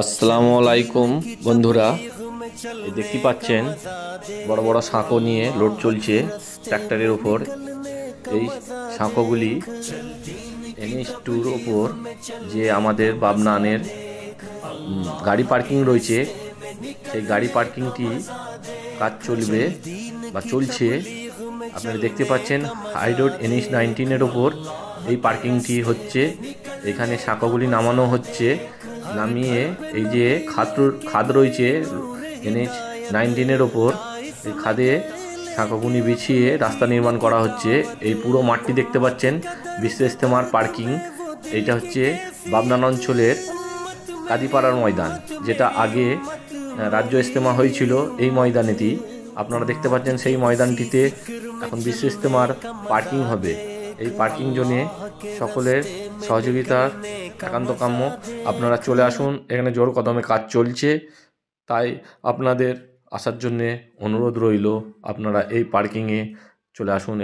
আসসালামু আলাইকুম বন্ধুরা, এই দেখতে পাচ্ছেন বড় বড় সাঁকো নিয়ে লোড চলছে ট্র্যাক্টরের উপর। এই সাঁকোগুলি NH2-র ওপর যে আমাদের বাবনানের গাড়ি পার্কিং রয়েছে, সেই গাড়ি পার্কিংটি কাজ চলবে বা চলছে। আপনারা দেখতে পাচ্ছেন হাই রোড NH19-এর ওপর এই পার্কিংটি হচ্ছে। এখানে সাঁকোগুলি নামানো হচ্ছে, নামিয়ে এই যে খাদ রয়েছে NH19-এর ওপর, এই খাদে সাঁকোগুলি বিছিয়ে রাস্তা নির্মাণ করা হচ্ছে। এই পুরো মাঠটি দেখতে পাচ্ছেন বিশ্ব ইজতেমার পার্কিং। এইটা হচ্ছে বাবনান অঞ্চলের কাদিপাড়ার ময়দান, যেটা আগে রাজ্য ইজতেমা হয়েছিল এই ময়দানেতেই। আপনারা দেখতে পাচ্ছেন সেই ময়দানটিতে এখন বিশ্ব ইজতেমার পার্কিং হবে। এই পার্কিং জোনে সকলের সহযোগিতা একান্ত কাম্য। আপনারা চলে আসুন, এখানে জোর কদমে কাজ চলছে, তাই আপনাদের আসার জন্যে অনুরোধ রইল। আপনারা এই পার্কিংয়ে চলে আসুন।